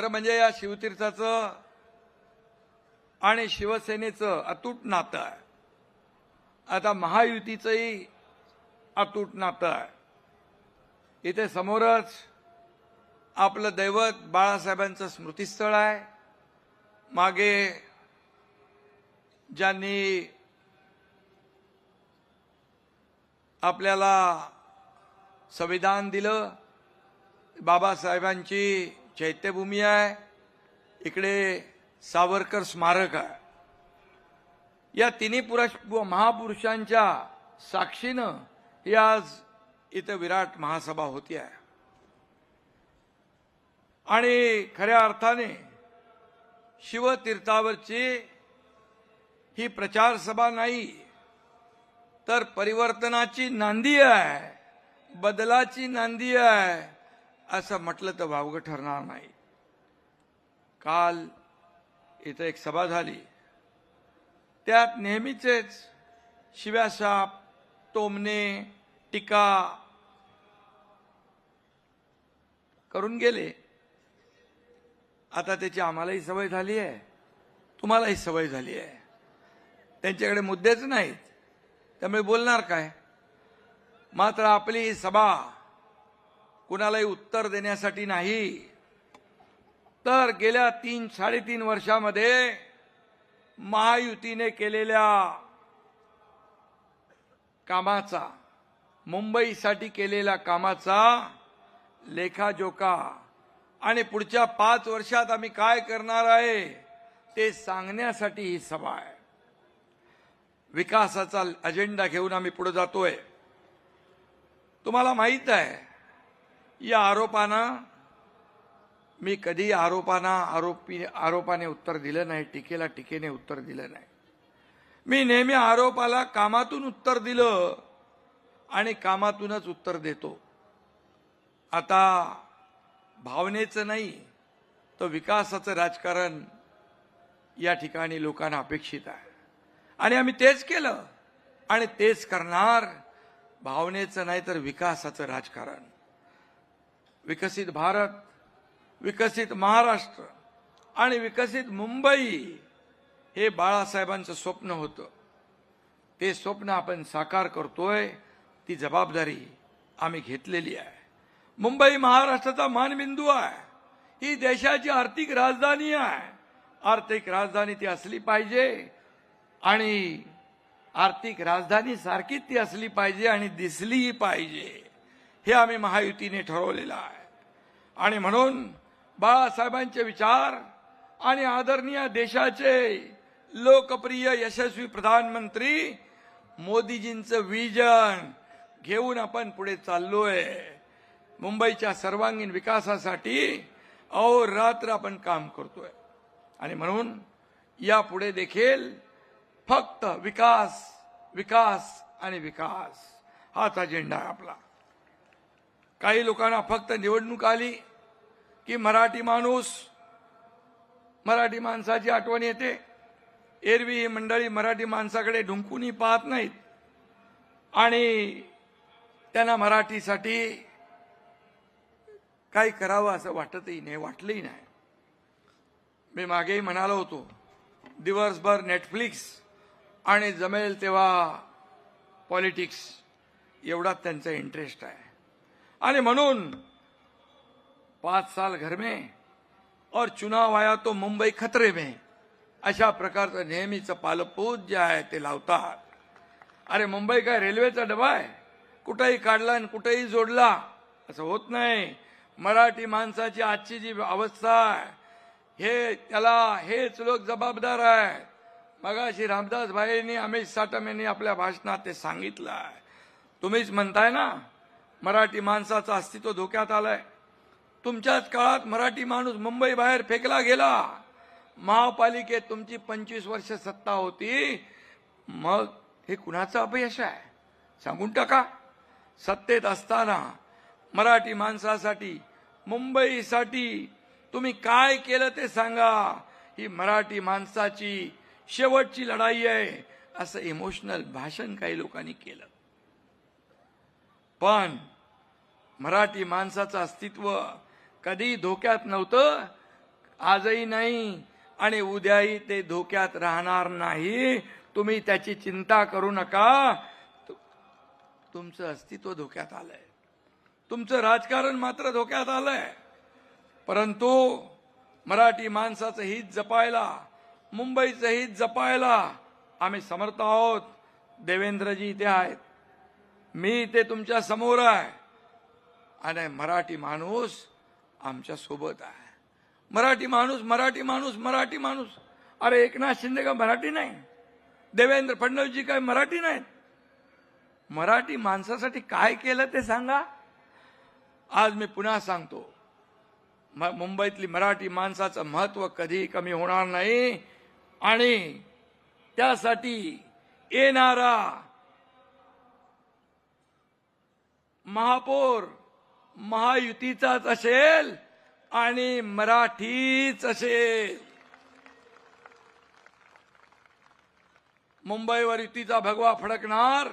खरं म्हणजे या शिवतीर्थाचं आणि शिवसेनेचं अतूट नातं आहे. आता महायुतीचंही अतूट नातं आहे. इथे समोरच आपलं दैवत बाळासाहेबांचं स्मृतिस्थळ आहे. मागे ज्यांनी आपल्याला संविधान दिलं, बाबासाहेबांची चैत्यभूमी आहे. इकडे सावरकर स्मारक आहे. या तिन्ही महापुरुषांच्या साक्षीनं ही आज इथं विराट महासभा होती आहे. आणि खऱ्या अर्थाने शिवतीर्थावरची ही प्रचार सभा नाही, तर परिवर्तनाची नांदी आहे, बदलाची नांदी आहे, असं म्हटलं तर वावगं ठरणार नाही. काल इथं एक सभा झाली, त्यात नेहमीचेच शिव्याशाप, टोमणे, टीका करून गेले. आता त्याची आम्हालाही सवय झाली आहे, तुम्हालाही सवय झाली आहे. त्यांच्याकडे मुद्देच नाहीत, त्यामुळे बोलणार काय. मात्र आपली ही सभा कुणालाही उत्तर देण्यासाठी नाही, तर गेल्या 3-3.5 वर्षामध्ये महायुतीने केलेल्या कामाचा, मुंबईसाठी केलेल्या कामाचा लेखाजोखा आणि पुढच्या 5 वर्षात आम्ही काय करणार आहे ते सांगण्यासाठी ही सभा आहे. विकासाचा अजेंडा घेऊन आम्ही पुढे जातोय. तुम्हाला माहित आहे, या आरोपानं मी कधी आरोपाने उत्तर दिलं नाही, टीकेला टीकेने उत्तर दिलं नाही. मी नेहमी आरोपाला कामातून उत्तर दिलं आणि कामातूनच उत्तर देतो. आता भावनेचं नाही, तर विकासाचं राजकारण या ठिकाणी लोकांना अपेक्षित आहे आणि आम्ही तेच केलं आणि तेच करणार. भावनेचं नाही तर विकासाचं राजकारण. विकसित भारत, विकसित महाराष्ट्र आणि विकसित मुंबई हे बाळासाहेबांचं स्वप्न होतं. ते स्वप्न आपण साकार करतोय, ती जबाबदारी आम्ही घेतलेली आहे. मुंबई महाराष्ट्राचा मानबिंदू आहे. ही देशाची आर्थिक राजधानी आहे. आर्थिक राजधानी ती असली पाहिजे आणि आर्थिक राजधानी सारखीच ती असली पाहिजे आणि दिसलीही पाहिजे. हे आम्ही महायुतीने ठरवलेलं आहे. आणि म्हणून बाळासाहेबांचे विचार आणि आदरणीय देशाचे लोकप्रिय यशस्वी प्रधानमंत्री मोदीजींचं विजन घेऊन आपण पुढे चाललोय. मुंबईच्या सर्वांगीण विकासासाठी अहोरात्र आपण काम करतोय आणि म्हणून यापुढे देखील फक्त विकास, विकास आणि विकास हाच अजेंडा आहे आपला. काही लोकांना फक्त निवडणूक आली की मराठी माणसाची आठवण येते. एरवी ही मंडळी मराठी माणसाकडे ढुंकूनही पाहत नाहीत आणि त्यांना मराठीसाठी काही करावं असं वाटतही नाही, वाटलंही नाही. मी मागेही म्हणालो होतो, दिवसभर नेटफ्लिक्स आणि जमेल तेव्हा पॉलिटिक्स एवढाच त्यांचा इंटरेस्ट आहे. आणि म्हणून 5 साल घर में और चुनाव आया तो मुंबई खतरे में, अशा प्रकारचं नेहमीचं पालपूत जे आहे ते लावतात. अरे मुंबई काय रेल्वेचा डबा आहे, कुठेही काढला आणि कुठेही जोडला असं होत नाही. मराठी माणसाची आजची जी अवस्था आहे हेच लोक जबाबदार आहेत. मगाशी रामदास भाईंनी, अमित साटम यांनी आपल्या भाषणात ते सांगितलं आहे. तुम्हीच म्हणताय ना मराठी माणसाचं अस्तित्व धोक्यात आलंय. तुमच्याच काळात मराठी माणूस मुंबई बाहेर फेकला गेला. महापालिकेत तुमची 25 वर्ष सत्ता होती. मग हे कुणाचं अपयश आहे सांगून टाका. सत्तेत असताना मराठी माणसासाठी, मुंबईसाठी तुम्ही काय केलं ते सांगा. ही मराठी माणसाची शेवटची लढाई आहे असं इमोशनल भाषण काही लोकांनी केलं. पण मराठी माणसाचं अस्तित्व कधी धोक्यात नव्हतं. आजही नाही आणि उद्याही ते धोक्यात राहणार नाही. तुम्ही त्याची चिंता करू नका. तुमचं अस्तित्व धोक्यात आलंय, तुमचं राजकारण मात्र धोक्यात आलंय. परंतु मराठी माणसाचं हित जपायला, मुंबईचं हित जपायला आम्ही समर्थ आहोत. देवेंद्रजी इथे आहेत, मी इथे तुमच्या समोर आहे आणि मराठी माणूस आमच्या सोबत आहे. मराठी माणूस, मराठी माणूस, मराठी माणूस. अरे एकनाथ शिंदे का मराठी नाही? देवेंद्र फडणवीसजी काय मराठी नाहीत? मराठी माणसासाठी काय केलं ते सांगा. आज मी पुन्हा सांगतो, मुंबईतली मराठी माणसाचं महत्व कधी कमी होणार नाही आणि त्यासाठी येणारा महापौर महायुतीचाच असेल आणि मराठीच असेल. मुंबईवर युतीचा भगवा फडकणार.